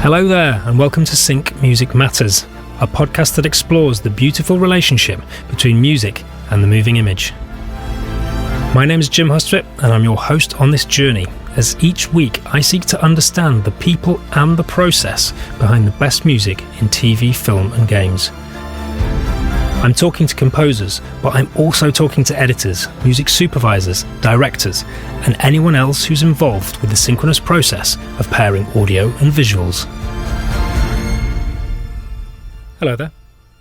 Hello there, and welcome to Sync Music Matters, a podcast that explores the beautiful relationship between music and the moving image. My name is Jim Hustvedt, and I'm your host on this journey, as each week I seek to understand the people and the process behind the best music in TV, film and games. I'm talking to composers, but I'm also talking to editors, music supervisors, directors, and anyone else who's involved with the synchronous process of pairing audio and visuals. Hello there.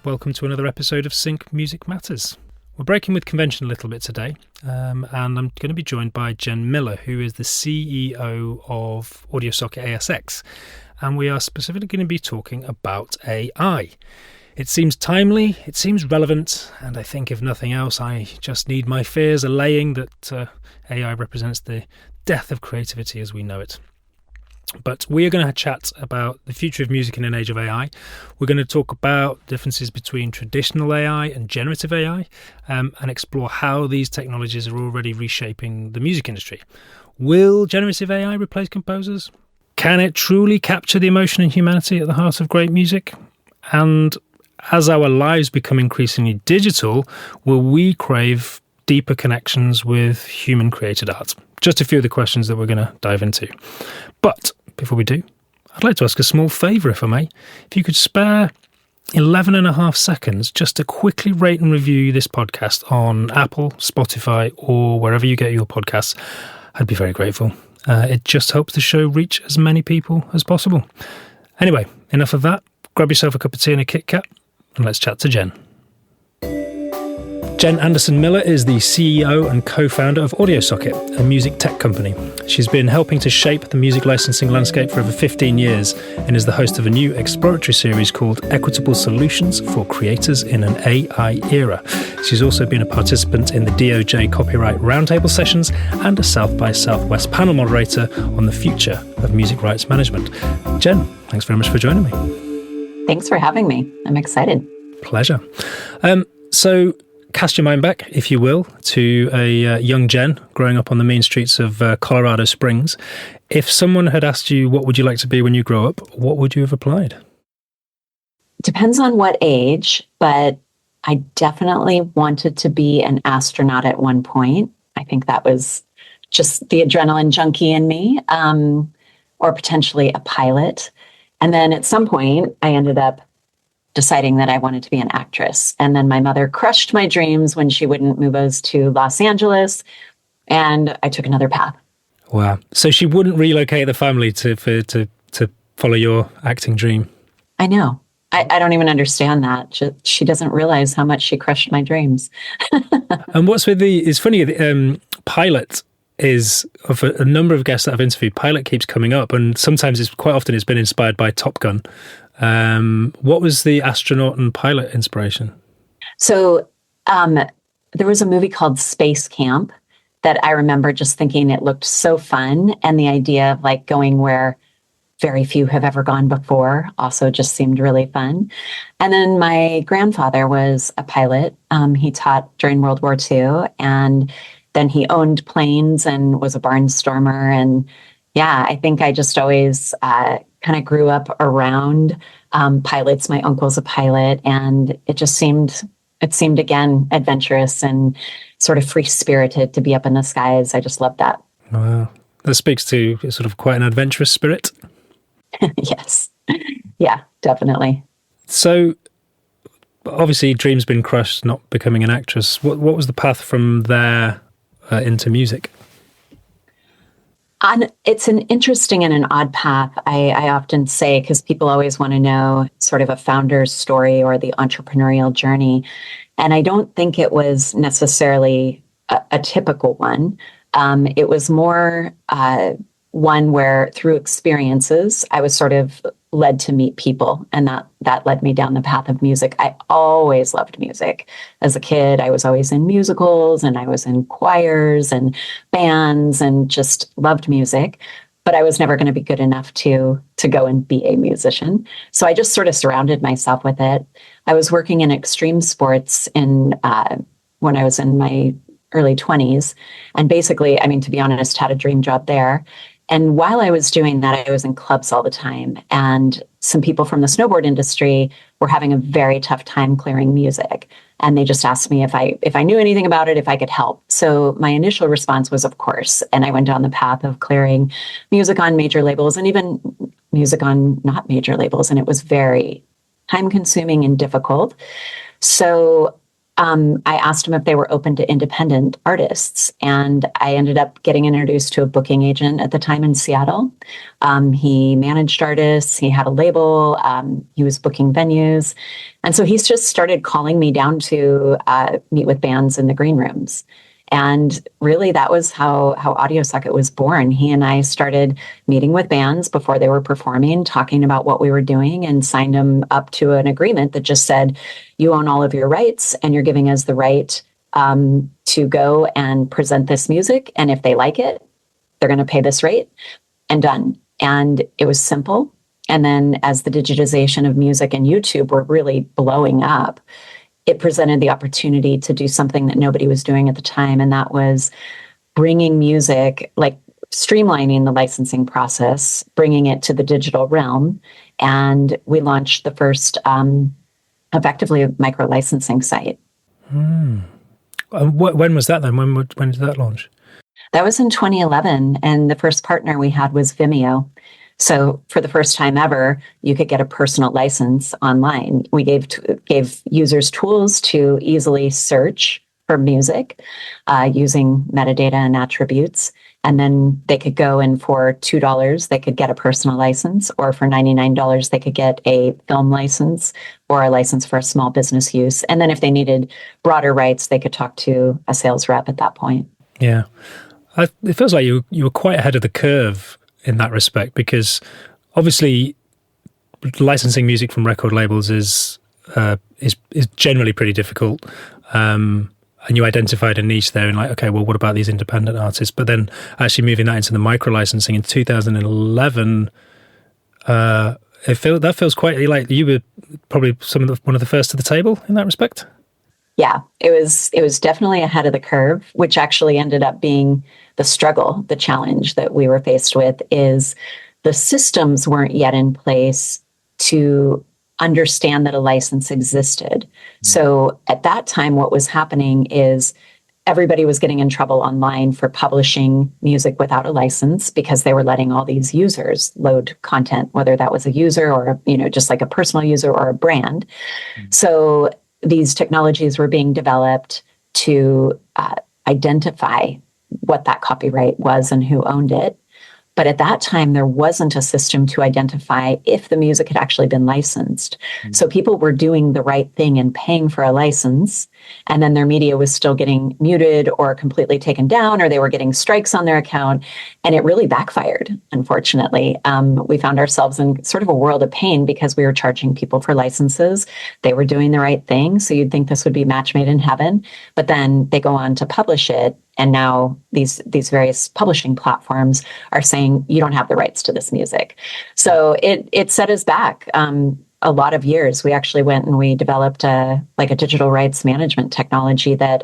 Welcome to another episode of Sync Music Matters. We're breaking with convention a little bit today, and I'm going to be joined by Jenn Miller, who is the CEO of Audio Socket ASX, and we are specifically going to be talking about AI. It seems timely, it seems relevant, and I think if nothing else, I just need my fears allaying that AI represents the death of creativity as we know it. But we are going to chat about the future of music in an age of AI. We're going to talk about differences between traditional AI and generative AI, and explore how these technologies are already reshaping the music industry. Will generative AI replace composers? Can it truly capture the emotion and humanity at the heart of great music? And as our lives become increasingly digital, will we crave deeper connections with human-created art? Just a few of the questions that we're going to dive into. But before we do, I'd like to ask a small favour, if I may. If you could spare 11 and a half seconds just to quickly rate and review this podcast on Apple, Spotify, or wherever you get your podcasts, I'd be very grateful. It just helps the show reach as many people as possible. Anyway, enough of that. Grab yourself a cup of tea and a Kit Kat, and let's chat to Jenn. Jenn Anderson-Miller is the CEO and co-founder of Audio Socket, a music tech company. She's been helping to shape the music licensing landscape for over 15 years and is the host of a new exploratory series called Equitable Solutions for Creators in an AI Era. She's also been a participant in the DOJ Copyright Roundtable sessions and a South by Southwest panel moderator on the future of music rights management. Jenn, thanks very much for joining me. Thanks for having me. I'm excited. Pleasure. So cast your mind back, if you will, to a young Jenn growing up on the mean streets of Colorado Springs. If someone had asked you, what would you like to be when you grow up, what would you have replied? Depends on what age, but I definitely wanted to be an astronaut at one point. I think that was just the adrenaline junkie in me, or potentially a pilot. And then at some point, I ended up deciding that I wanted to be an actress. And then my mother crushed my dreams when she wouldn't move us to Los Angeles, and I took another path. Wow. So she wouldn't relocate the family to follow your acting dream? I know. I don't even understand that. She doesn't realize how much she crushed my dreams. And what's with it's funny, pilot is, of a number of guests that I've interviewed, pilot keeps coming up, and sometimes quite often it's been inspired by Top Gun. What was the astronaut and pilot inspiration? So there was a movie called Space Camp that I remember just thinking it looked so fun, and the idea of like going where very few have ever gone before also just seemed really fun. And then my grandfather was a pilot. He taught during World War II, and then he owned planes and was a barnstormer. And yeah, I think I just always kind of grew up around pilots. My uncle's a pilot, and it seemed again adventurous and sort of free-spirited to be up in the skies. I just loved that. Wow. That speaks to sort of quite an adventurous spirit. Yes. Yeah, definitely. So obviously dreams been crushed, not becoming an actress. What was the path from there into music? It's an interesting and an odd path, I often say, because people always want to know sort of a founder's story or the entrepreneurial journey. And I don't think it was necessarily a typical one. It was more one where through experiences, I was sort of led to meet people, and that led me down the path of music. I always loved music. As a kid, I was always in musicals, and I was in choirs and bands, and just loved music. But I was never going to be good enough to go and be a musician. So I just sort of surrounded myself with it. I was working in extreme sports when I was in my early 20s, and basically, I mean, to be honest, had a dream job there. And while I was doing that, I was in clubs all the time. And some people from the snowboard industry were having a very tough time clearing music. And they just asked me if I knew anything about it, if I could help. So my initial response was, of course. And I went down the path of clearing music on major labels and even music on not major labels. And it was very time consuming and difficult. So I asked them if they were open to independent artists, and I ended up getting introduced to a booking agent at the time in Seattle. He managed artists, he had a label, he was booking venues. And so he's just started calling me down to meet with bands in the green rooms. And really, that was how Audio Socket was born. He and I started meeting with bands before they were performing, talking about what we were doing, and signed them up to an agreement that just said, you own all of your rights, and you're giving us the right to go and present this music. And if they like it, they're going to pay this rate, and done. And it was simple. And then as the digitization of music and YouTube were really blowing up, it presented the opportunity to do something that nobody was doing at the time. And that was bringing music, like streamlining the licensing process, bringing it to the digital realm. And we launched the first effectively micro licensing site. When was that then? When did that launch? That was in 2011. And the first partner we had was Vimeo. So for the first time ever, you could get a personal license online. We gave users tools to easily search for music using metadata and attributes. And then they could go and for $2, they could get a personal license, or for $99, they could get a film license or a license for a small business use. And then if they needed broader rights, they could talk to a sales rep at that point. Yeah. It feels like you were quite ahead of the curve in that respect, because obviously licensing music from record labels is generally pretty difficult. And you identified a niche there and like, okay, well, what about these independent artists? But then actually moving that into the micro licensing in 2011, that feels quite like you were probably one of the first to the table in that respect. Yeah, it was definitely ahead of the curve, which actually ended up being the struggle, the challenge that we were faced with is the systems weren't yet in place to understand that a license existed. So at that time, what was happening is everybody was getting in trouble online for publishing music without a license because they were letting all these users load content, whether that was a user or, just like a personal user or a brand. So these technologies were being developed to identify what that copyright was and who owned it. But at that time, there wasn't a system to identify if the music had actually been licensed. So people were doing the right thing and paying for a license, and then their media was still getting muted or completely taken down, or they were getting strikes on their account. And it really backfired, unfortunately. We found ourselves in sort of a world of pain because we were charging people for licenses. They were doing the right thing. So you'd think this would be match made in heaven. But then they go on to publish it. And now these various publishing platforms are saying, you don't have the rights to this music. So it set us back a lot of years. We actually went and we developed a digital rights management technology that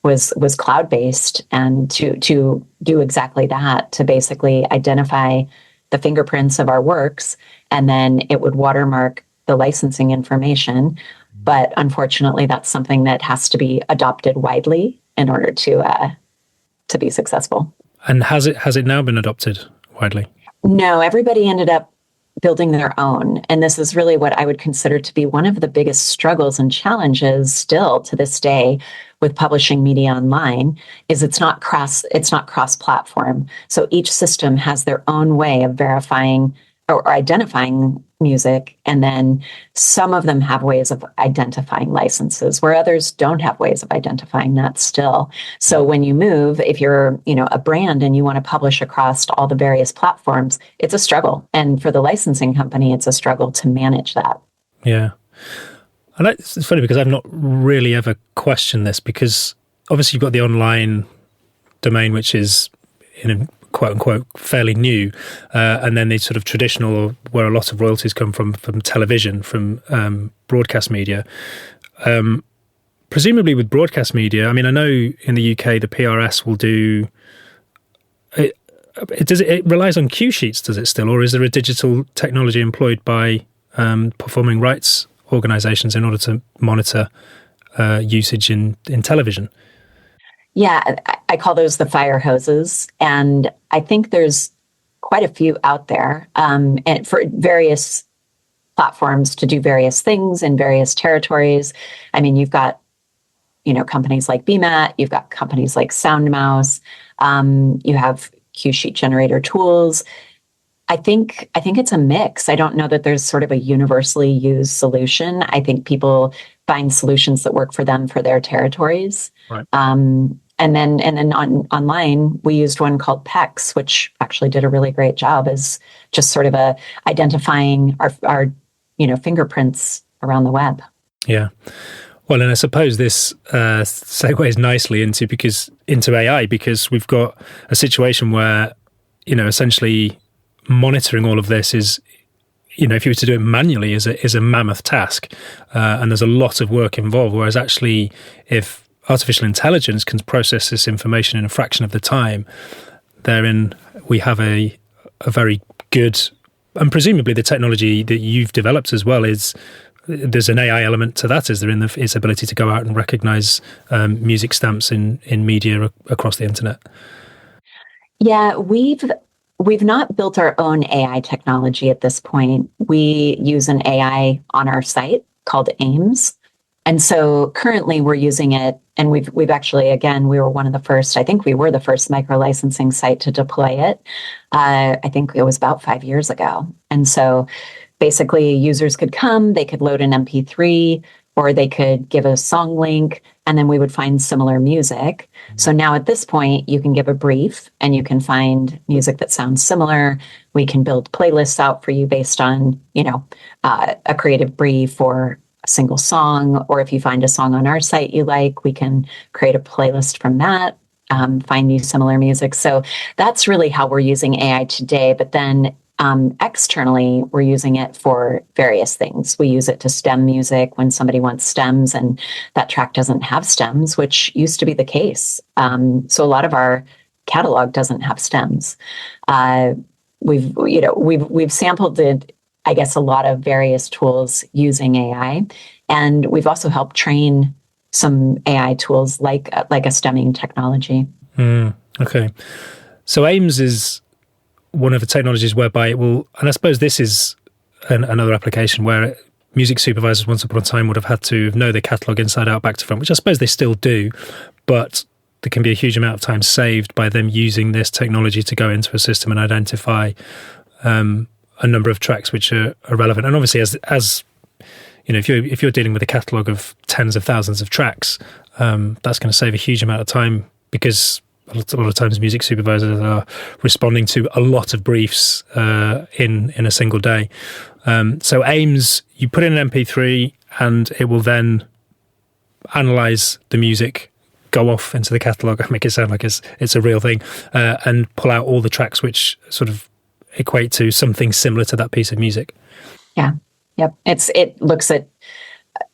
was cloud-based, and to do exactly that, to basically identify the fingerprints of our works, and then it would watermark the licensing information. But unfortunately, that's something that has to be adopted widely in order to be successful. And has it now been adopted widely? No, everybody ended up building their own. And this is really what I would consider to be one of the biggest struggles and challenges still to this day with publishing media online, is it's not cross-platform. So each system has their own way of verifying or identifying music, and then some of them have ways of identifying licenses where others don't have ways of identifying that still. So when you move, if you're a brand and you want to publish across all the various platforms, it's a struggle. And for the licensing company, it's a struggle to manage that. Yeah. And it's funny because I've not really ever questioned this, because obviously you've got the online domain, which is quote unquote fairly new, and then the sort of traditional, where a lot of royalties come from television, from broadcast media. Presumably with broadcast media, I mean, I know in the UK the PRS will do, it relies on cue sheets, does it still, or is there a digital technology employed by performing rights organisations in order to monitor usage in television? Yeah, I call those the fire hoses. And I think there's quite a few out there, and for various platforms to do various things in various territories. I mean, you've got, companies like BMAT, you've got companies like SoundMouse, you have cue sheet generator tools. I think it's a mix. I don't know that there's sort of a universally used solution. I think people find solutions that work for them for their territories. Right. And then online, we used one called PEX, which actually did a really great job as just sort of identifying our fingerprints around the web. Yeah. Well, and I suppose this segues nicely into AI, because we've got a situation where, essentially monitoring all of this is, if you were to do it manually, is a mammoth task, and there's a lot of work involved. Whereas actually, if artificial intelligence can process this information in a fraction of the time, therein we have a very good, and presumably the technology that you've developed as well there's an AI element to that, is there, in its ability to go out and recognise music stamps in media across the internet? Yeah, we've not built our own AI technology at this point. We use an AI on our site called AIMS. And so currently we're using it, and we've actually, again, we were one of the first, I think we were the first micro-licensing site to deploy it. I think it was about 5 years ago. And so basically users could come, they could load an MP3, or they could give a song link, and then we would find similar music. So now at this point, you can give a brief and you can find music that sounds similar. We can build playlists out for you based on, a creative brief or a single song. Or if you find a song on our site you like, we can create a playlist from that, find you similar music. So that's really how we're using AI today. But then externally, we're using it for various things. We use it to stem music when somebody wants stems and that track doesn't have stems, which used to be the case. So a lot of our catalog doesn't have stems. We've sampled it, I guess, a lot of various tools using AI, and we've also helped train some AI tools like a stemming technology. Okay, so AIMS is one of the technologies whereby it will, and I suppose this is another application where music supervisors once upon a time would have had to know the catalogue inside out, back to front, which I suppose they still do, but there can be a huge amount of time saved by them using this technology to go into a system and identify a number of tracks which are relevant. And obviously, as if you're dealing with a catalogue of tens of thousands of tracks, that's going to save a huge amount of time, because a lot of times music supervisors are responding to a lot of briefs in a single day. So AIMS, you put in an MP3 and it will then analyse the music, go off into the catalogue, make it sound like it's a real thing, and pull out all the tracks which sort of equate to something similar to that piece of music. Yeah. Yep. It looks at,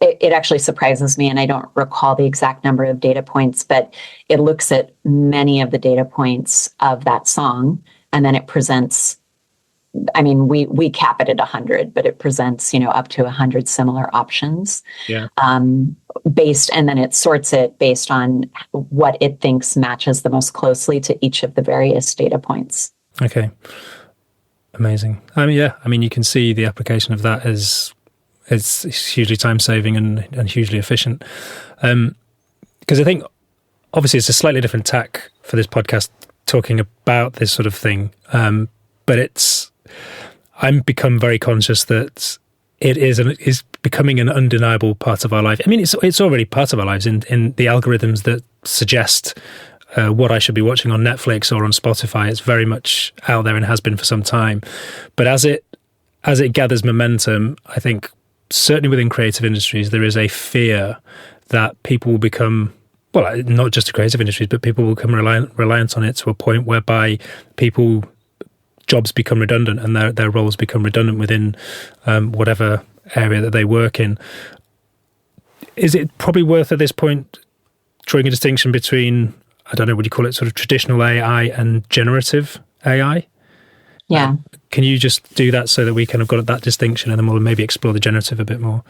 it actually surprises me, and I don't recall the exact number of data points, but it looks at many of the data points of that song, and then it presents, I mean, we cap it at 100, but it presents, up to 100 similar options. Yeah. And then it sorts it based on what it thinks matches the most closely to each of the various data points. Okay. Amazing. You can see the application of that as it's hugely time-saving and hugely efficient. Because I think, obviously, it's a slightly different tack for this podcast talking about this sort of thing. But I'm become very conscious that it is becoming an undeniable part of our life. I mean, it's already part of our lives in the algorithms that suggest what I should be watching on Netflix or on Spotify. It's very much out there and has been for some time. But as it gathers momentum, I think certainly within creative industries, there is a fear that people will become, well, not just the creative industries, but people will become reliant on it to a point whereby jobs become redundant and their roles become redundant within whatever area that they work in. Is it probably worth at this point drawing a distinction between, I don't know, would you call it sort of traditional AI and generative AI. Yeah. Can you just do that so that we kind of got that distinction, and then we'll maybe explore the generative a bit more?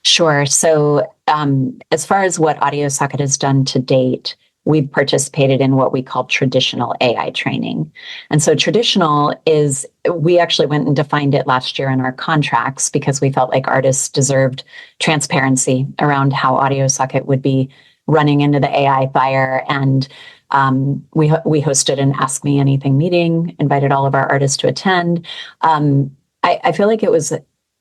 Sure. So, as far as what AudioSocket has done to date, we've participated in what we call traditional AI training. And so traditional is, we actually went and defined it last year in our contracts because we felt like artists deserved transparency around how AudioSocket would be running into the AI fire. And we hosted an Ask Me Anything meeting, invited all of our artists to attend. I feel like it was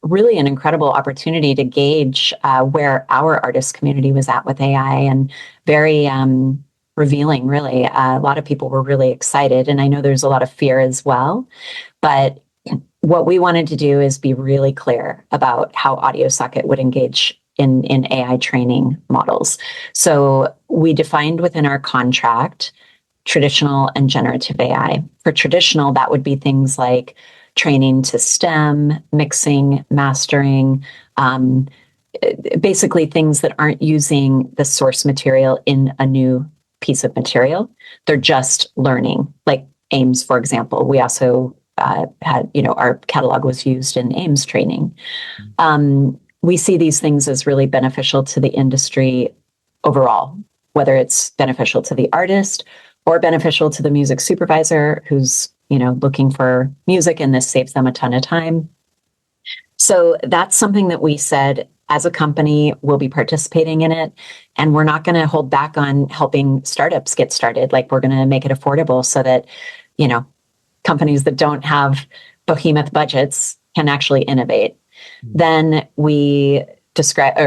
really an incredible opportunity to gauge where our artist community was at with AI, and very revealing, really. A lot of people were really excited, and I know there's a lot of fear as well. But what we wanted to do is be really clear about how AudioSocket would engage in AI training models. So we defined within our contract traditional and generative AI. For traditional, that would be things like training to STEM, mixing, mastering, basically things that aren't using the source material in a new piece of material. They're just learning, like AIMS, for example. We also had, our catalog was used in AIMS training. We see these things as really beneficial to the industry overall, whether it's beneficial to the artist or beneficial to the music supervisor who's looking for music, and this saves them a ton of time. So that's something that we said as a company, we'll be participating in it, and we're not going to hold back on helping startups get started. Like, we're going to make it affordable so that, companies that don't have behemoth budgets can actually innovate. Then we described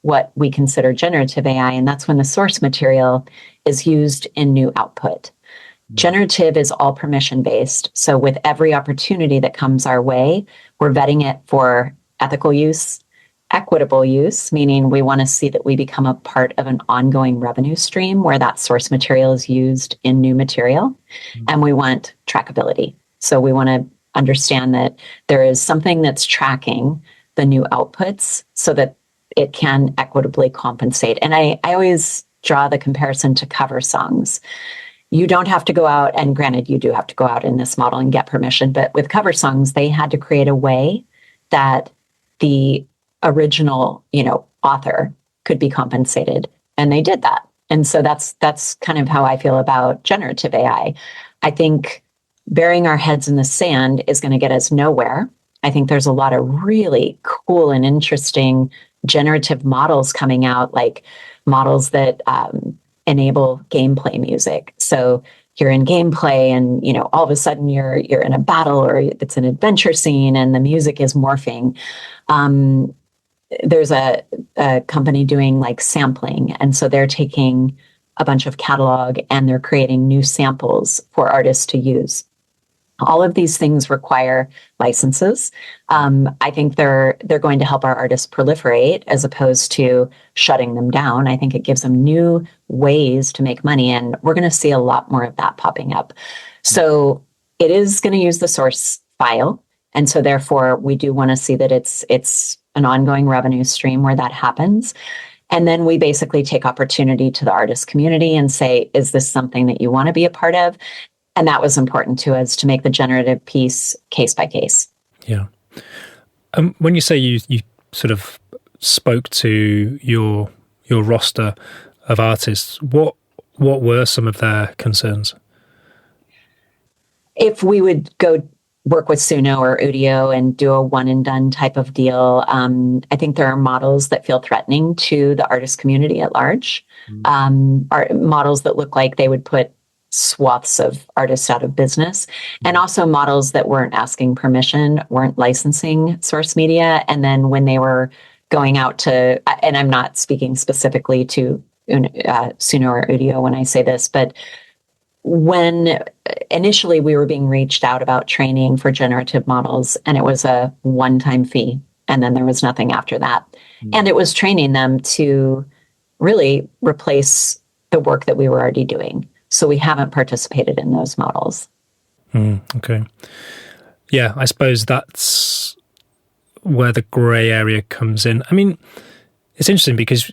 what we consider generative AI, and that's when the source material is used in new output. Generative is all permission-based. So with every opportunity that comes our way, we're vetting it for ethical use, equitable use, meaning we want to see that we become a part of an ongoing revenue stream where that source material is used in new material. And we want trackability. So we want to understand that there is something that's tracking the new outputs so that it can equitably compensate. And I always draw the comparison to cover songs. You don't have to go out, and granted, you do have to go out in this model and get permission, but with cover songs, they had to create a way that the original, author could be compensated, and they did that. And so that's kind of how I feel about generative AI. I think burying our heads in the sand is going to get us nowhere. I think there's a lot of really cool and interesting generative models coming out, like models that enable gameplay music. So you're in gameplay, and all of a sudden you're in a battle, or it's an adventure scene, and the music is morphing. There's a company doing like sampling, and so they're taking a bunch of catalog and they're creating new samples for artists to use. All of these things require licenses. I think they're going to help our artists proliferate as opposed to shutting them down. I think it gives them new ways to make money, and we're going to see a lot more of that popping up. So it is going to use the source file, and so therefore we do want to see that it's an ongoing revenue stream where that happens. And then we basically take opportunity to the artist community and say, is this something that you want to be a part of? And that was important to us to make the generative piece case by case. Yeah. When you say you sort of spoke to your roster of artists, what were some of their concerns? If we would go work with Suno or Udio and do a one and done type of deal, I think there are models that feel threatening to the artist community at large. Are models that look like they would put swaths of artists out of business, and also models that weren't asking permission, weren't licensing source media. And then when they were going out to, and I'm not speaking specifically to Suno or Udio when I say this, but when initially we were being reached out about training for generative models, and it was a one-time fee, and then there was nothing after that. And it was training them to really replace the work that we were already doing. So we haven't participated in those models. Okay. Yeah, I suppose that's where the grey area comes in. I mean, it's interesting because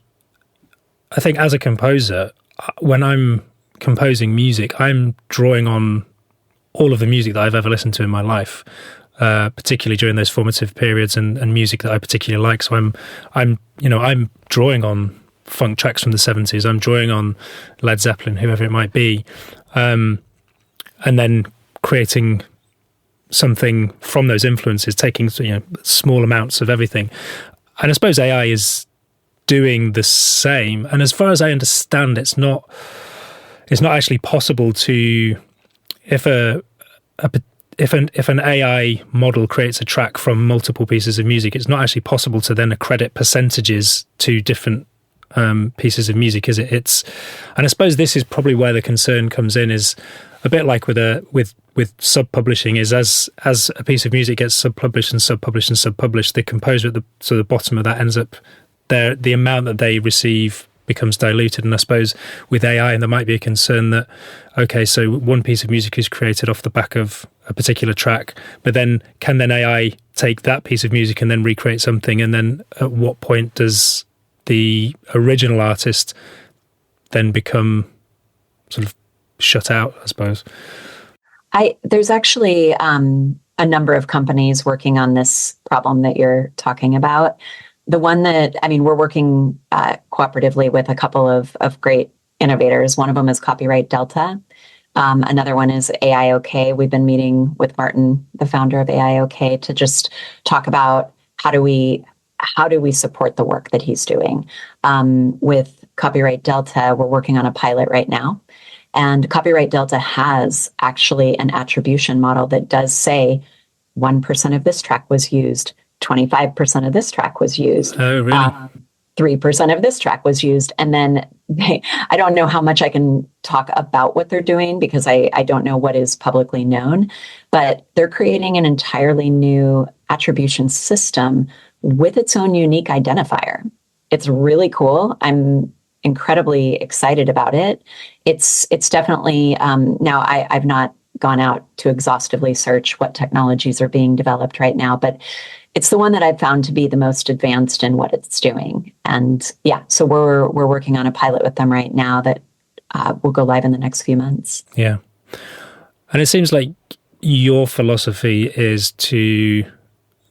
I think as a composer, when I'm composing music, I'm drawing on all of the music that I've ever listened to in my life, particularly during those formative periods, and music that I particularly like. So I'm drawing on funk tracks from the 70s. I'm drawing on Led Zeppelin, whoever it might be, and then creating something from those influences, taking small amounts of everything. And I suppose AI is doing the same. And as far as I understand, it's not actually possible to, if an AI model creates a track from multiple pieces of music, it's not actually possible to then accredit percentages to different pieces of music, is it? And I suppose this is probably where the concern comes in, is a bit like with sub-publishing, is as a piece of music gets sub-published and sub-published and sub-published, the composer at the bottom of that ends up, the amount that they receive becomes diluted. And I suppose with AI, and there might be a concern that, okay, so one piece of music is created off the back of a particular track, but then can AI take that piece of music and then recreate something? And then at what point does the original artist then become sort of shut out, I suppose? There's actually a number of companies working on this problem that you're talking about. The one that, we're working cooperatively with a couple of great innovators. One of them is Copyright Delta. Another one is AIOK. We've been meeting with Martin, the founder of AIOK, to just talk about how do we support the work that he's doing. With Copyright Delta, we're working on a pilot right now. And Copyright Delta has actually an attribution model that does say 1% of this track was used, 25% of this track was used. Oh, really? 3% of this track was used. And then I don't know how much I can talk about what they're doing because I don't know what is publicly known, but they're creating an entirely new attribution system with its own unique identifier. It's really cool. I'm incredibly excited about it. It's definitely, now I've not gone out to exhaustively search what technologies are being developed right now, but it's the one that I've found to be the most advanced in what it's doing. And yeah, so we're working on a pilot with them right now that will go live in the next few months. Yeah. And it seems like your philosophy is to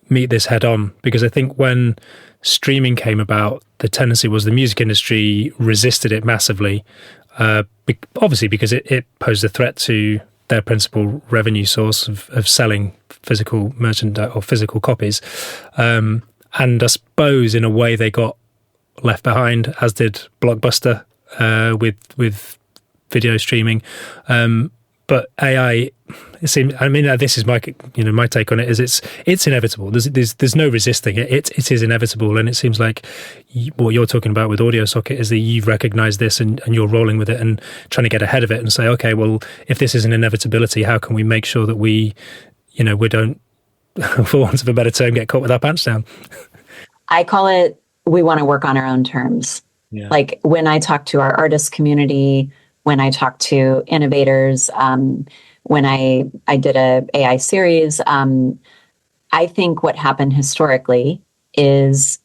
meet this head on, because I think when streaming came about, the tendency was the music industry resisted it massively, obviously because it posed a threat to their principal revenue source of selling physical merchandise or physical copies. And I suppose in a way they got left behind, as did Blockbuster with video streaming. But AI, it seems, this is my take on it, is it's inevitable. There's no resisting it. It is inevitable. And it seems like what you're talking about with AudioSocket is that you've recognized this and you're rolling with it and trying to get ahead of it and say, okay, well, if this is an inevitability, how can we make sure that we don't, for want of a better term, get caught with our pants down? I call it, we want to work on our own terms. Yeah. Like when I talk to our artist community, when I talk to innovators, when I did a AI series, I think what happened historically is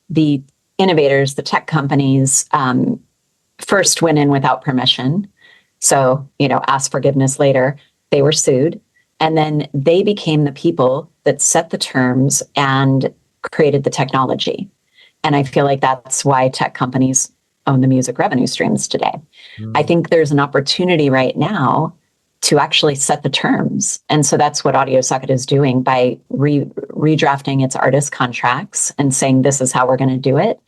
the innovators, the tech companies, first went in without permission. So, asked forgiveness later. They were sued. And then they became the people that set the terms and created the technology. And I feel like that's why tech companies own the music revenue streams today. I think there's an opportunity right now to actually set the terms. And so that's what AudioSocket is doing by redrafting its artist contracts and saying, this is how we're going to do it.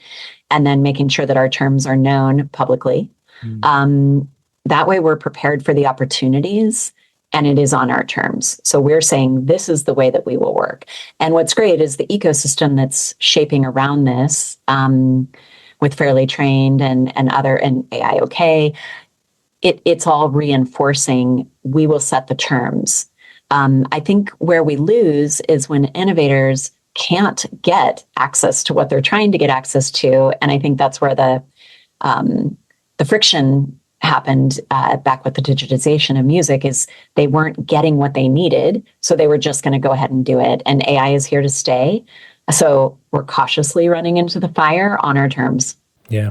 And then making sure that our terms are known publicly. That way we're prepared for the opportunities and it is on our terms. So we're saying this is the way that we will work. And what's great is the ecosystem that's shaping around this, with Fairly Trained and AIOK, it's all reinforcing we will set the terms. I think where we lose is when innovators can't get access to what they're trying to get access to. And I think that's where the friction happened back with the digitization of music, is they weren't getting what they needed. So they were just going to go ahead and do it. And AI is here to stay. So we're cautiously running into the fire on our terms. Yeah,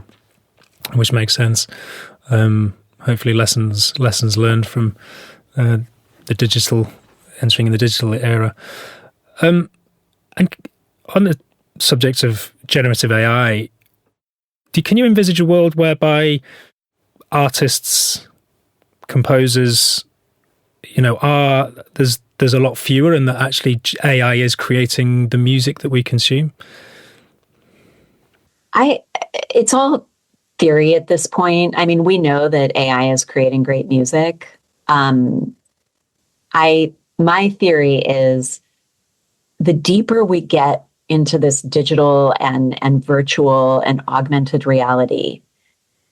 which makes sense. I hopefully lessons learned from the digital, entering in the digital era. And on the subject of generative AI, can you envisage a world whereby artists, composers, there's a lot fewer, and that actually AI is creating the music that we consume? It's all theory at this point. I mean, we know that AI is creating great music. My theory is the deeper we get into this digital and virtual and augmented reality,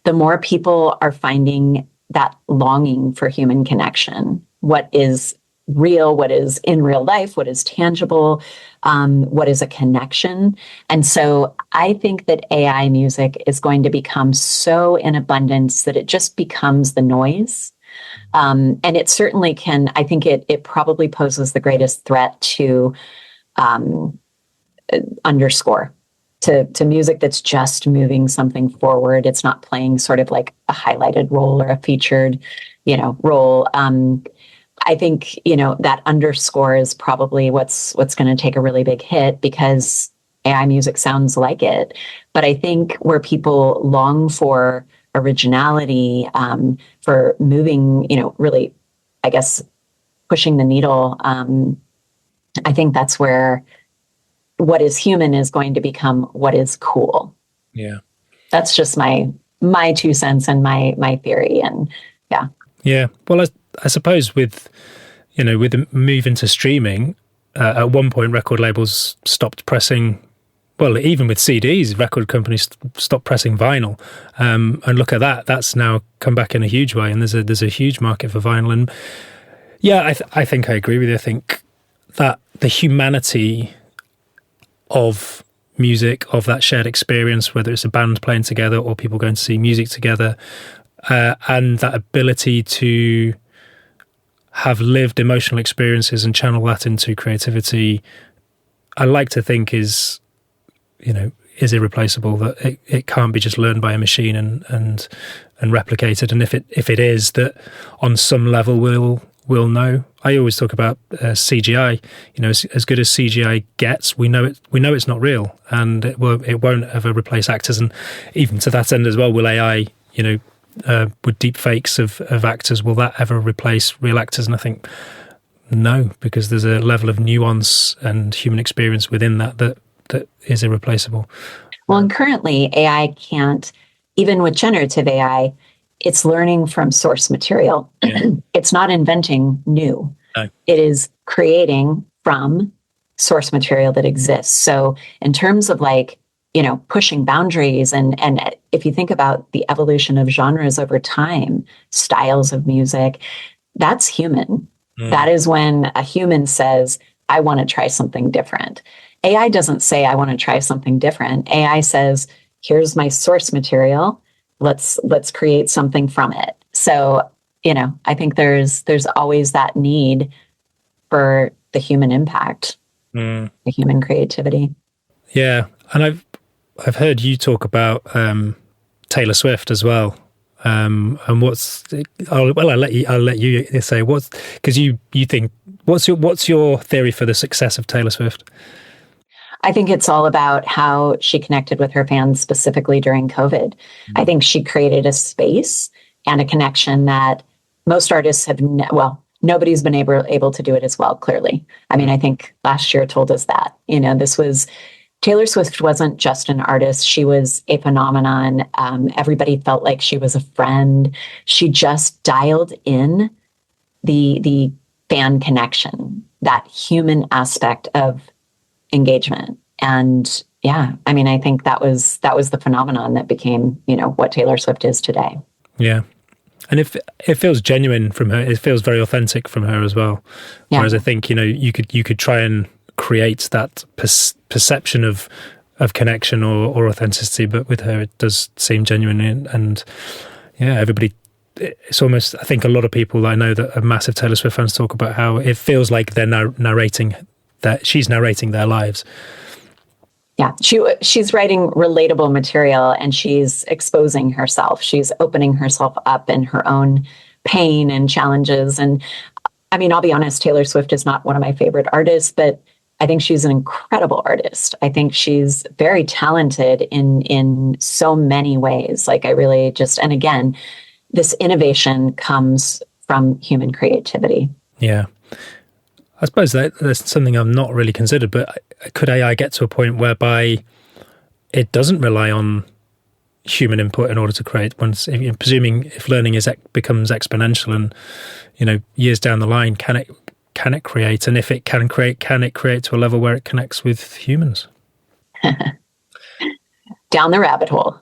the more people are finding that longing for human connection. What is real, what is in real life, what is tangible, what is a connection. And so I think that AI music is going to become so in abundance that it just becomes the noise. And it certainly can, I think it probably poses the greatest threat to underscore, to music that's just moving something forward. It's not playing sort of like a highlighted role or a featured, role. I think, that underscore is probably what's going to take a really big hit, because AI music sounds like it. But I think where people long for originality, for moving, really, I guess, pushing the needle, I think that's where what is human is going to become what is cool. Yeah. That's just my 2 cents and my theory. And yeah. Yeah. Well, I suppose with the move into streaming, at one point record labels stopped pressing, well, even with CDs, record companies stopped pressing vinyl. And look at that. That's now come back in a huge way. And there's a huge market for vinyl. And yeah, I think I agree with you. I think that the humanity of music, of that shared experience, whether it's a band playing together or people going to see music together, and that ability to have lived emotional experiences and channel that into creativity, I like to think is irreplaceable, that it can't be just learned by a machine and replicated. And if it is, that on some level we'll know. I always talk about CGI. As good as CGI gets, we know it's not real, and it won't ever replace actors. And even to that end as well, will AI, with deep fakes of actors, will that ever replace real actors? And I think no, because there's a level of nuance and human experience within that is irreplaceable. Well, and currently AI can't, even with generative AI, it's learning from source material. Yeah. It's not inventing new. No. It is creating from source material that exists. So in terms of pushing boundaries, and if you think about the evolution of genres over time, styles of music, that's human. That is when a human says, I want to try something different. AI doesn't say, I want to try something different. AI says, here's my source material. Let's create something from it. So, I think there's always that need for the human impact, the human creativity. Yeah. And I've heard you talk about Taylor Swift as well. And I'll let you say because you think, what's your theory for the success of Taylor Swift? I think it's all about how she connected with her fans, specifically during COVID. Mm-hmm. I think she created a space and a connection that most artists have, nobody's been able to do it as well, clearly. I mean, I think last year told us that, Taylor Swift wasn't just an artist. She was a phenomenon. Everybody felt like she was a friend. She just dialed in the fan connection, that human aspect of engagement. And yeah, I mean, I think that was the phenomenon that became, what Taylor Swift is today. Yeah. And it feels genuine from her. It feels very authentic from her as well. Yeah. Whereas I think, you could try and create that perception of connection or authenticity, but with her, it does seem genuine. And yeah, everybody, it's almost, I think a lot of people I know that are massive Taylor Swift fans talk about how it feels like they're narrating that she's narrating their lives. Yeah, she's writing relatable material and she's exposing herself. She's opening herself up in her own pain and challenges. And I mean, I'll be honest, Taylor Swift is not one of my favorite artists, but I think she's an incredible artist. I think she's very talented in so many ways. Like I really just, and again, this innovation comes from human creativity. Yeah. I suppose that's something I've not really considered, but could AI get to a point whereby it doesn't rely on human input in order to create? Presuming if learning becomes exponential, and years down the line, can it create? And if it can create to a level where it connects with humans? Down the rabbit hole.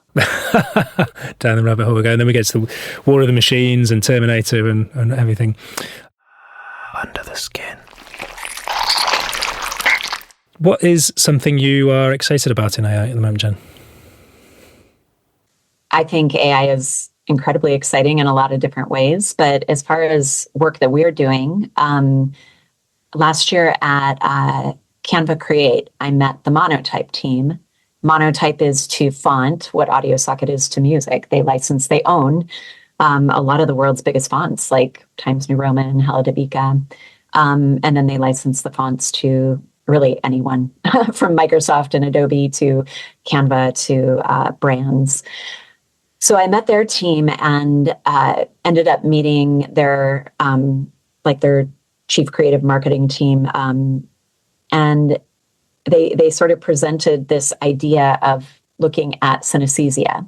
Down the rabbit hole we go, and then we get to the War of the Machines and Terminator and everything. Under the skin. What is something you are excited about in AI at the moment, Jenn? I think AI is incredibly exciting in a lot of different ways. But as far as work that we're doing, last year at Canva Create, I met the Monotype team. Monotype is to font what AudioSocket is to music. They own a lot of the world's biggest fonts, like Times New Roman, Helvetica. And then they license the fonts to really anyone from Microsoft and Adobe to Canva to brands. So I met their team and ended up meeting their chief creative marketing team. And they sort of presented this idea of looking at synesthesia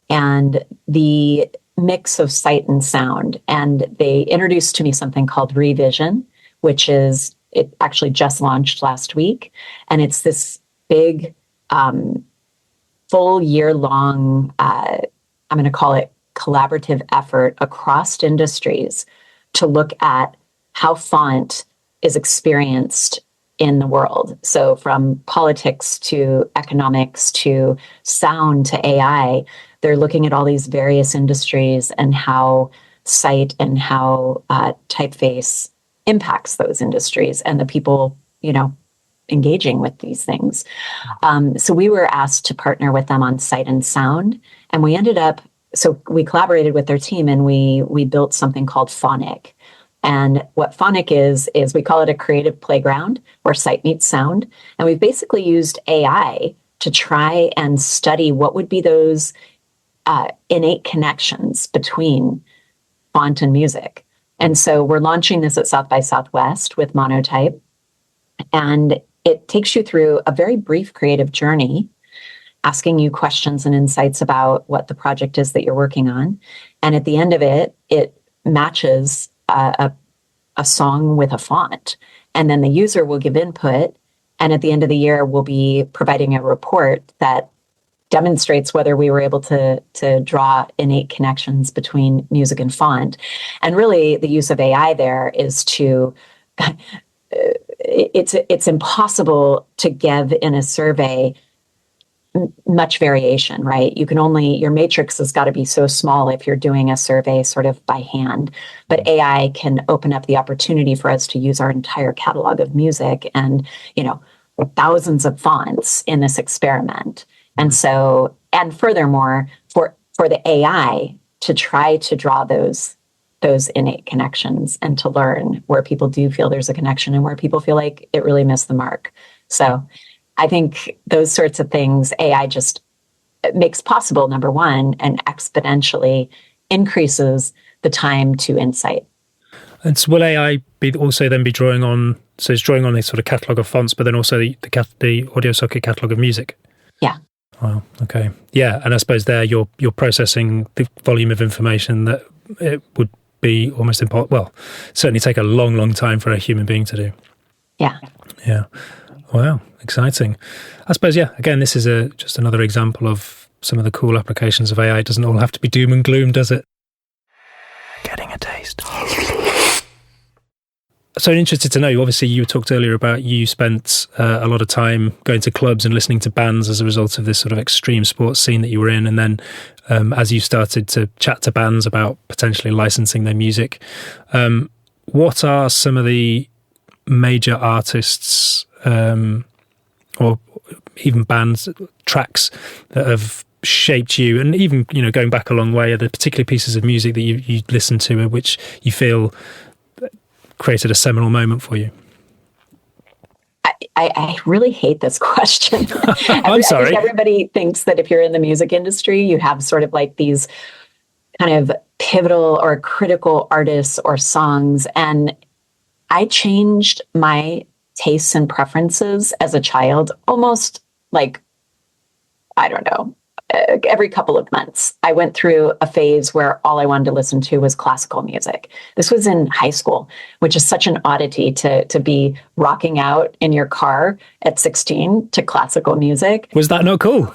and the mix of sight and sound. And they introduced to me something called Revision, which is, it actually just launched last week. And it's this big, full year-long, I'm going to call it collaborative effort across industries to look at how font is experienced in the world. So from politics to economics to sound to AI, they're looking at all these various industries and how sight and how typeface impacts those industries and the people, engaging with these things. So we were asked to partner with them on sight and sound, and we collaborated with their team and we built something called Phonic. And what Phonic is we call it a creative playground where sight meets sound. And we've basically used AI to try and study what would be those innate connections between font and music. And so we're launching this at South by Southwest with Monotype. And it takes you through a very brief creative journey, asking you questions and insights about what the project is that you're working on. And at the end of it, it matches a song with a font. And then the user will give input. And at the end of the year, we'll be providing a report that demonstrates whether we were able to draw innate connections between music and font. And really, the use of AI there is to, it's impossible to give in a survey much variation, right? Your matrix has got to be so small if you're doing a survey sort of by hand. But AI can open up the opportunity for us to use our entire catalog of music and, thousands of fonts in this experiment. And so, and furthermore, for the AI to try to draw those innate connections and to learn where people do feel there's a connection and where people feel like it really missed the mark. So I think those sorts of things AI just makes possible, number one, and exponentially increases the time to insight. And so will AI be drawing on, so it's drawing on this sort of catalogue of fonts, but then also the AudioSocket catalogue of music? Yeah. Wow. Okay. Yeah. And I suppose there you're processing the volume of information that it would be almost impossible. Well, certainly take a long, long time for a human being to do. Yeah. Yeah. Wow. Exciting. I suppose, yeah, again, this is just another example of some of the cool applications of AI. It doesn't all have to be doom and gloom, does it? Getting a taste. So interested to know, obviously you talked earlier about you spent a lot of time going to clubs and listening to bands as a result of this sort of extreme sports scene that you were in. And then as you started to chat to bands about potentially licensing their music, what are some of the major artists or even bands, tracks that have shaped you, and even, you know, going back a long way, are the particular pieces of music that you listen to which you feel created a seminal moment for you? I really hate this question. I'm sorry. I think everybody thinks that if you're in the music industry, you have sort of like these kind of pivotal or critical artists or songs. And I changed my tastes and preferences as a child almost like, I don't know, every couple of months. I went through a phase where all I wanted to listen to was classical music. This was in high school, which is such an oddity to be rocking out in your car at 16 to classical music. Was that not cool?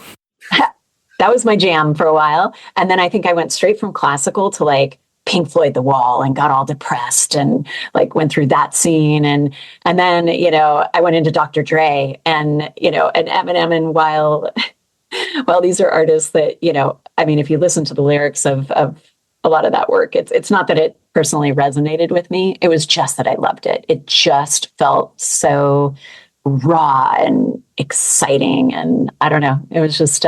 That was my jam for a while. And then I think I went straight from classical to like Pink Floyd The Wall and got all depressed and like went through that scene. And then, you know, I went into Dr. Dre and, you know, and Eminem. And while these are artists that, you know, I mean, if you listen to the lyrics of a lot of that work, it's not that it personally resonated with me. It was just that I loved it. It just felt so raw and exciting. And I don't know, it was just,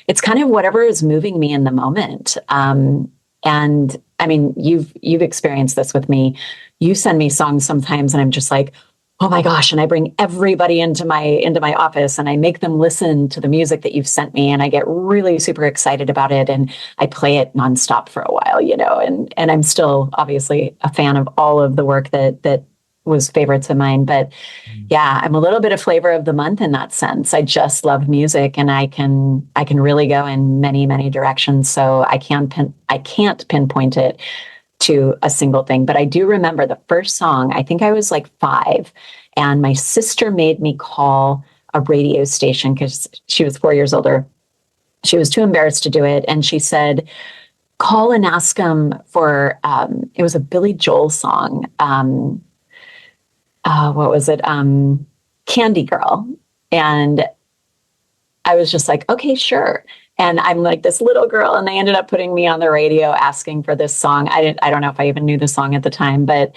it's kind of whatever is moving me in the moment. And I mean, you've experienced this with me. You send me songs sometimes and I'm just like, oh my gosh. And I bring everybody into my office and I make them listen to the music that you've sent me. And I get really super excited about it. And I play it nonstop for a while, you know, and I'm still obviously a fan of all of the work that was favorites of mine. But yeah, I'm a little bit of flavor of the month in that sense. I just love music and I can really go in many, many directions. So I can't pinpoint it to a single thing. But I do remember the first song, I think I was like 5, and my sister made me call a radio station because she was 4 years older. She was too embarrassed to do it. And she said, call and ask them for, it was a Billy Joel song. What was it? Candy Girl. And I was just like, okay, sure. And I'm like this little girl, and they ended up putting me on the radio asking for this song. I don't know if I even knew the song at the time, but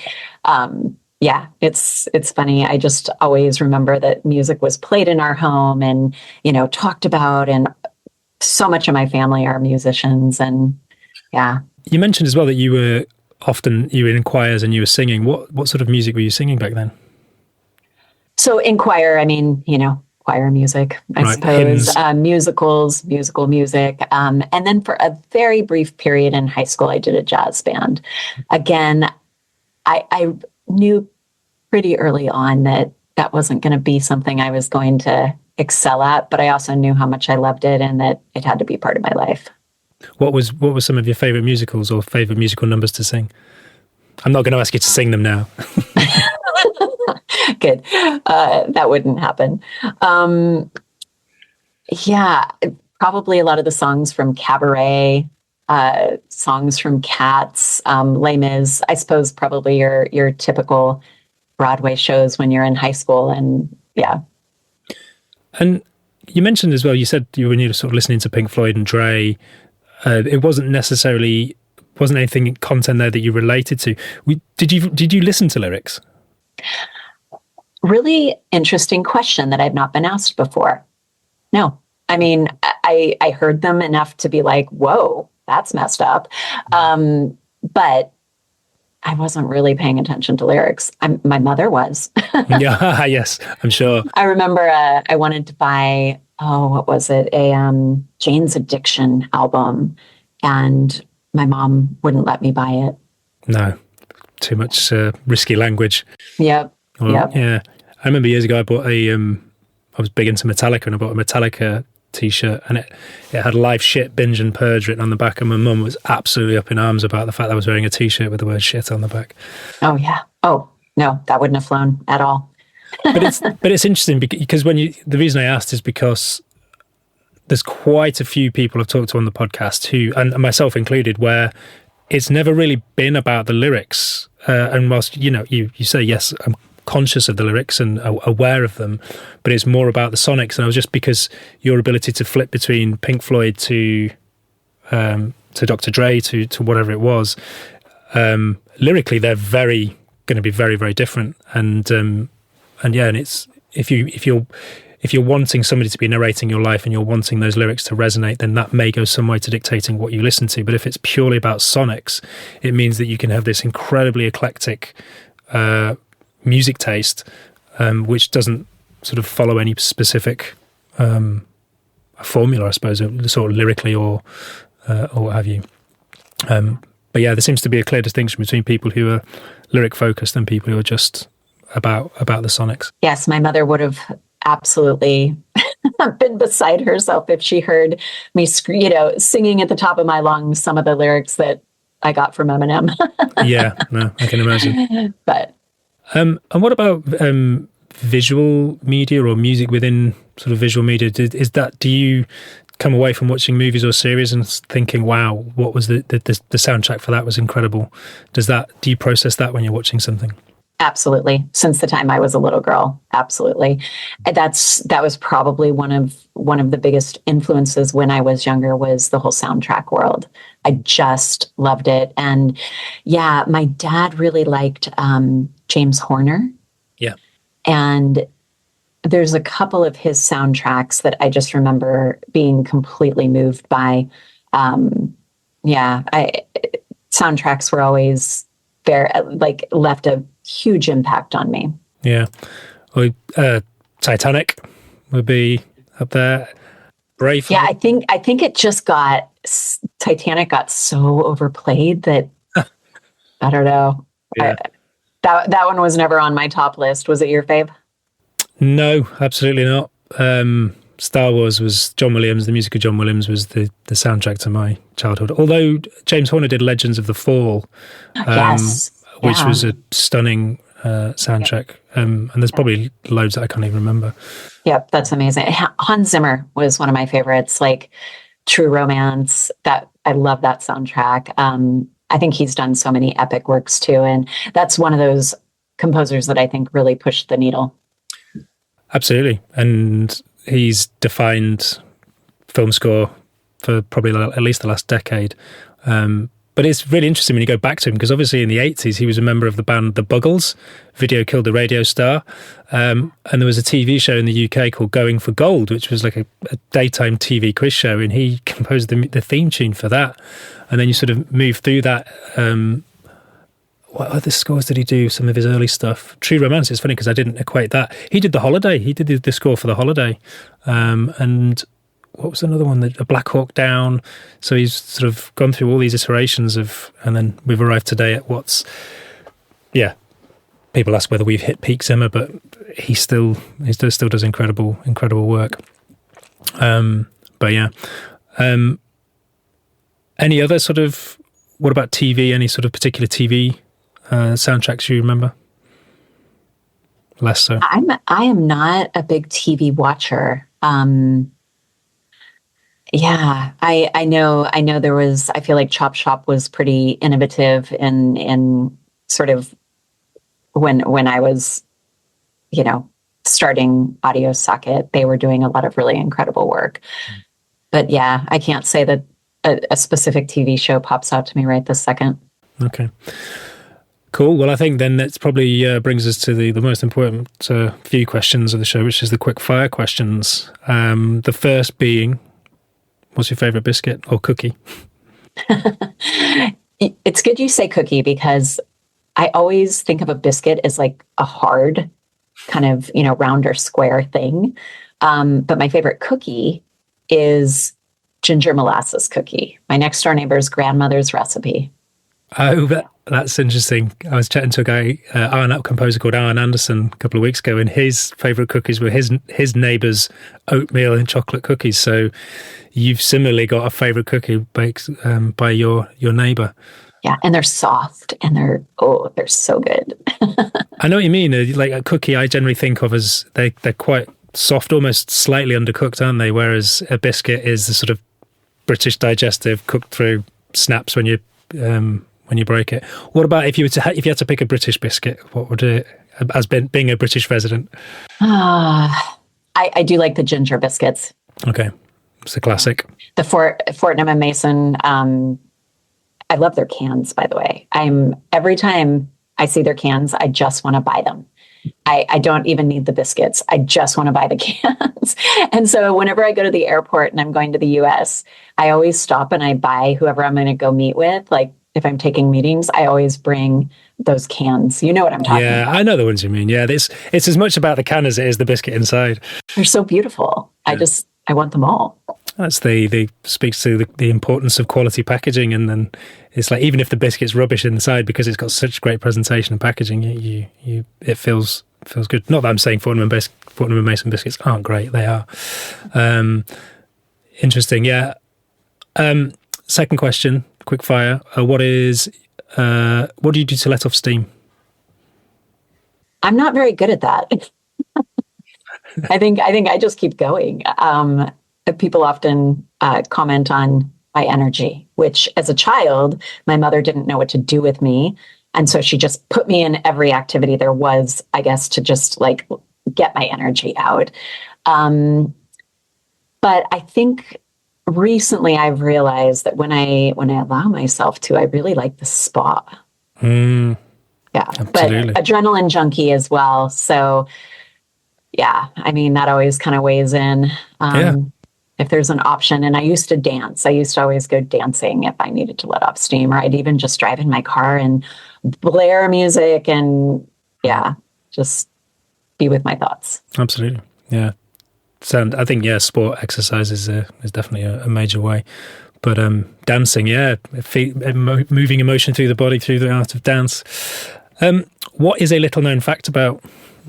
yeah, it's funny. I just always remember that music was played in our home and, you know, talked about, and so much of my family are musicians. And yeah. You mentioned as well that you were in choirs and you were singing. What sort of music were you singing back then? So in choir, I mean, you know, choir music, I suppose, musicals, musical music. And then for a very brief period in high school, I did a jazz band. Again, I knew pretty early on that wasn't going to be something I was going to excel at, but I also knew how much I loved it and that it had to be part of my life. What were some of your favorite musicals or favorite musical numbers to sing? I'm not going to ask you to sing them now. Good. That wouldn't happen. Yeah, probably a lot of the songs from Cabaret, songs from Cats, Les Mis. I suppose probably your typical Broadway shows when you're in high school, and yeah. And you mentioned as well, you said when you were sort of listening to Pink Floyd and Dre, it wasn't anything content there that you related to. Did you listen to lyrics? Really interesting question that I've not been asked before. No, I mean, I heard them enough to be like, whoa, that's messed up. But I wasn't really paying attention to lyrics. My mother was. Yeah, yes, I'm sure. I remember I wanted to buy, what was it? A Jane's Addiction album. And my mom wouldn't let me buy it. No, too much risky language. Yep. Well, yep. Yeah. I remember years ago I bought I was big into Metallica, and I bought a Metallica t-shirt, and it had live shit, binge and purge written on the back, and my mum was absolutely up in arms about the fact that I was wearing a t-shirt with the word shit on the back. Oh yeah. Oh no, that wouldn't have flown at all. But it's interesting because the reason I asked is because there's quite a few people I've talked to on the podcast who, and myself included, where it's never really been about the lyrics. And whilst, you know, you say, yes, I'm conscious of the lyrics and aware of them, but it's more about the sonics. And I was just, because your ability to flip between Pink Floyd to Dr. Dre to whatever it was, lyrically they're going to be very, very different. And it's if you're if you're wanting somebody to be narrating your life and you're wanting those lyrics to resonate, then that may go some way to dictating what you listen to. But if it's purely about sonics, it means that you can have this incredibly eclectic music taste, which doesn't sort of follow any specific formula, I suppose, sort of lyrically or what have you. But yeah, there seems to be a clear distinction between people who are lyric focused and people who are just about the sonics. Yes, my mother would have absolutely been beside herself if she heard me, singing at the top of my lungs some of the lyrics that I got from Eminem. Yeah, no, I can imagine. But and what about visual media or music within sort of visual media? Do you come away from watching movies or series and thinking, wow, what was the soundtrack for that was incredible? Do you process that when you're watching something? Absolutely. Since the time I was a little girl, absolutely. That was probably one of the biggest influences when I was younger, was the whole soundtrack world. I just loved it. And yeah, my dad really liked James Horner. Yeah. And there's a couple of his soundtracks that I just remember being completely moved by. Soundtracks were always left a huge impact on me. Yeah. Well, Titanic would be up there. Brave. Yeah, I think it just Titanic got so overplayed that I don't know. Yeah. That one was never on my top list. Was it your fave? No, absolutely not. Star Wars was John Williams. The music of John Williams was the soundtrack to my childhood. Although James Horner did Legends of the Fall, which was a stunning soundtrack. And there's probably loads that I can't even remember. Yep, that's amazing. Hans Zimmer was one of my favorites, like True Romance. That I love that soundtrack. I think he's done so many epic works too, and that's one of those composers that I think really pushed the needle. Absolutely, and he's defined film score for probably at least the last decade. But it's really interesting when you go back to him, because obviously in the 80s he was a member of the band The Buggles. Video Killed the Radio Star. And there was a TV show in the UK called Going for Gold, which was like a daytime TV quiz show, and he composed the theme tune for that. And then you sort of move through that. What other scores did he do? Some of his early stuff. True Romance is funny because I didn't equate that. He did The Holiday. He did the score for The Holiday. And what was another one? A Black Hawk Down. So he's sort of gone through all these iterations and then we've arrived today at people ask whether we've hit peak Zimmer, but he still does incredible work. But yeah. Any other sort of, what about TV? Any sort of particular TV soundtracks you remember? Less so. I am not a big TV watcher. Yeah, I know there was, I feel like Chop Shop was pretty innovative in sort of when I was, starting Audio Socket, they were doing a lot of really incredible work. But yeah, I can't say that a specific TV show pops out to me right this second. Okay. Cool. Well, I think then that probably brings us to the most important few questions of the show, which is the quick fire questions. The first being, what's your favorite biscuit or cookie? It's good you say cookie, because I always think of a biscuit as like a hard kind of, round or square thing. But my favorite cookie is ginger molasses cookie, my next door neighbor's grandmother's recipe. Oh, that's interesting. I was chatting to a guy, a composer called Alan Anderson, a couple of weeks ago, and his favourite cookies were his neighbour's oatmeal and chocolate cookies. So you've similarly got a favourite cookie baked by your neighbour. Yeah, and they're soft, and they're so good. I know what you mean. Like a cookie, I generally think of as they're quite soft, almost slightly undercooked, aren't they? Whereas a biscuit is the sort of British digestive, cooked through, snaps when you break it. What about if you had to pick a British biscuit? What would it, as being a British resident? I do like the ginger biscuits. Okay, it's a classic. The Fortnum and Mason. I love their cans, by the way. Every time I see their cans, I just want to buy them. I don't even need the biscuits. I just want to buy the cans. And so whenever I go to the airport and I'm going to the US, I always stop and I buy whoever I'm going to go meet with. Like if I'm taking meetings, I always bring those cans. You know what I'm talking about. Yeah, I know the ones you mean. Yeah, it's as much about the can as it is the biscuit inside. They're so beautiful. Yeah. I want them all. That's they speaks to the importance of quality packaging, and then it's like even if the biscuit's rubbish inside, because it's got such great presentation and packaging, it feels good. Not that I'm saying Fortnum and Mason biscuits aren't great; they are. Interesting, yeah. Second question, quick fire. What do you do to let off steam? I'm not very good at that. I think I just keep going. People often comment on my energy, which as a child, my mother didn't know what to do with me. And so she just put me in every activity there was, I guess, to just like get my energy out. But I think recently I've realized that when I allow myself to, I really like the spa. Yeah, absolutely. But adrenaline junkie as well. So yeah, I mean, that always kind of weighs in. If there's an option. And I used to dance. I used to always go dancing if I needed to let off steam, or I'd even just drive in my car and blare music and just be with my thoughts. Absolutely. Yeah. So I think, sport exercise is definitely a major way. But dancing, moving emotion through the body, through the art of dance. What is a little known fact about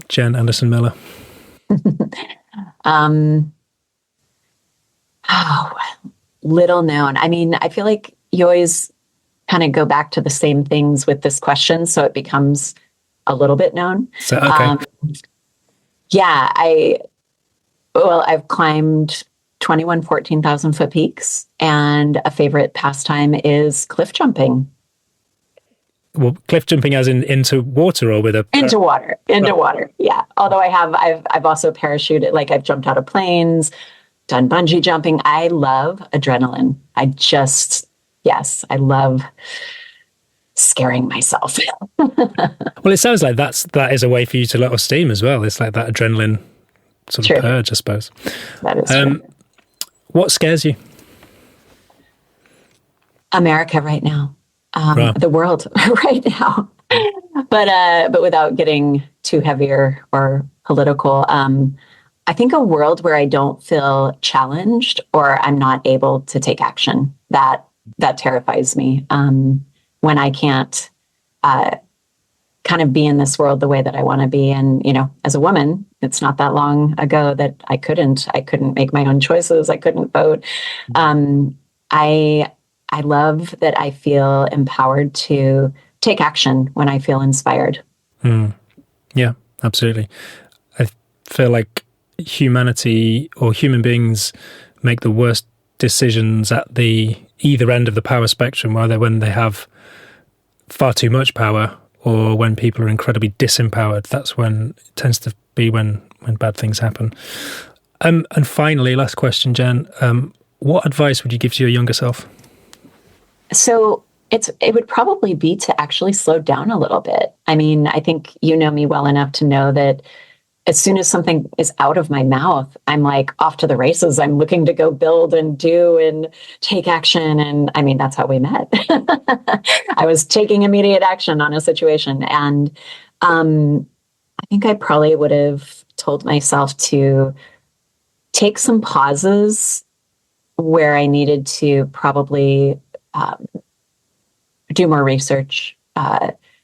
Jenn Anderson Miller? Little known. I mean, I feel like you always kind of go back to the same things with this question, so it becomes a little bit known. So, okay. I've climbed 21 14,000-foot peaks, and a favorite pastime is cliff jumping. Well, cliff jumping as in into water or with a... Into water, yeah. Although I've also parachuted, like I've jumped out of planes, done bungee jumping. I love adrenaline. I love scaring myself. Well, it sounds like that is a way for you to let off steam as well. It's like that adrenaline sort of purge, I suppose. That is true. What scares you? America right now. The world right now. But without getting too heavy or political, I think a world where I don't feel challenged or I'm not able to take action, that terrifies me. When I can't kind of be in this world the way that I want to be. And, as a woman, it's not that long ago that I couldn't make my own choices. I couldn't vote. I love that I feel empowered to take action when I feel inspired. Yeah, absolutely. I feel like humanity or human beings make the worst decisions at the either end of the power spectrum, either when they have far too much power or when people are incredibly disempowered. That's when it tends to be when bad things happen. And finally, last question, Jenn, what advice would you give to your younger self? So it would probably be to actually slow down a little bit. I mean, I think you know me well enough to know that as soon as something is out of my mouth, I'm like off to the races. I'm looking to go build and do and take action. And I mean, that's how we met. I was taking immediate action on a situation. And I think I probably would have told myself to take some pauses where I needed to probably do more research,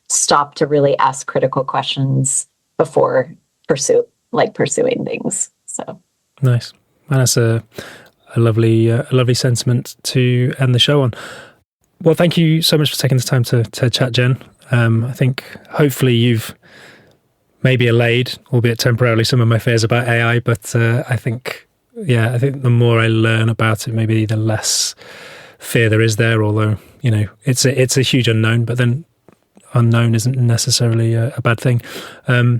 stop to really ask critical questions before pursuing things. So nice. And that's a lovely sentiment to end the show on. Well, thank you so much for taking the time to chat, Jenn. I think hopefully you've maybe allayed, albeit temporarily, some of my fears about AI, but I think the more I learn about it, maybe the less fear there is there, although, it's a huge unknown, but then unknown isn't necessarily a bad thing.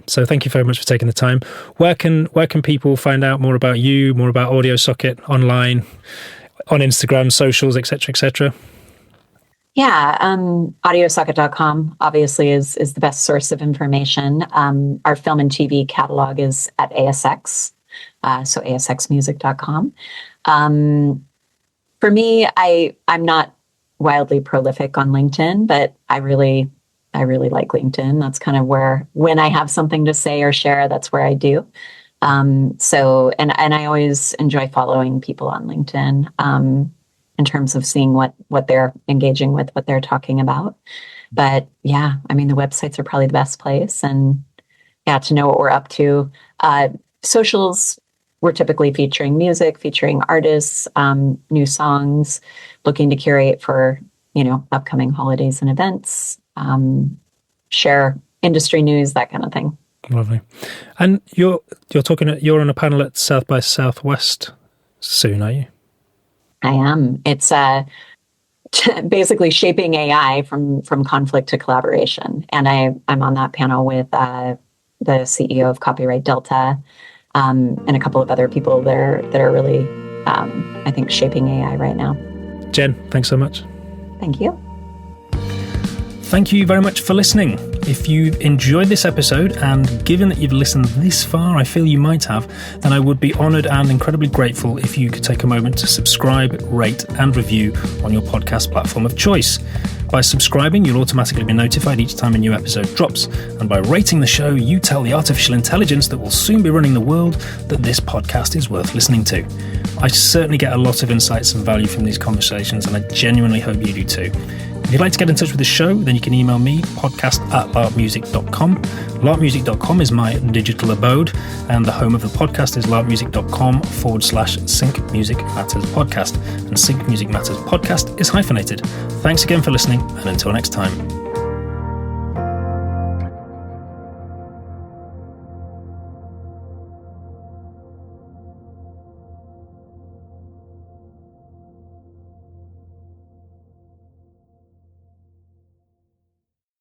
So thank you very much for taking the time. Where can people find out more about you, more about Audio Socket online, on Instagram, socials, etc., etc.? Yeah, audiosocket.com obviously is the best source of information. Our film and TV catalog is at ASX, so asxmusic.com. For me, I'm not wildly prolific on LinkedIn, but I really like LinkedIn. That's kind of where, when I have something to say or share, that's where I do. So I always enjoy following people on LinkedIn. In terms of seeing what they're engaging with, what they're talking about. But yeah, I mean, the websites are probably the best place. And yeah, to know what we're up to. Socials, we're typically featuring music, featuring artists, new songs, looking to curate for, upcoming holidays and events, share industry news, that kind of thing. Lovely. And you're on a panel at South by Southwest soon, are you? I am. It's basically shaping AI from conflict to collaboration, and I'm on that panel with the CEO of Copyright Delta, and a couple of other people that are really, I think, shaping AI right now. Jenn, thanks so much. Thank you. Thank you very much for listening. If you've enjoyed this episode, and given that you've listened this far, I feel you might have, then I would be honoured and incredibly grateful if you could take a moment to subscribe, rate and review on your podcast platform of choice. By subscribing, you'll automatically be notified each time a new episode drops, and by rating the show, you tell the artificial intelligence that will soon be running the world that this podcast is worth listening to. I certainly get a lot of insights and value from these conversations, and I genuinely hope you do too. If you'd like to get in touch with the show, then you can email me, podcast@larpmusic.com. Larpmusic.com is my digital abode, and the home of the podcast is larpmusic.com/Sync Music Matters Podcast. And Sync Music Matters Podcast is hyphenated. Thanks again for listening, and until next time.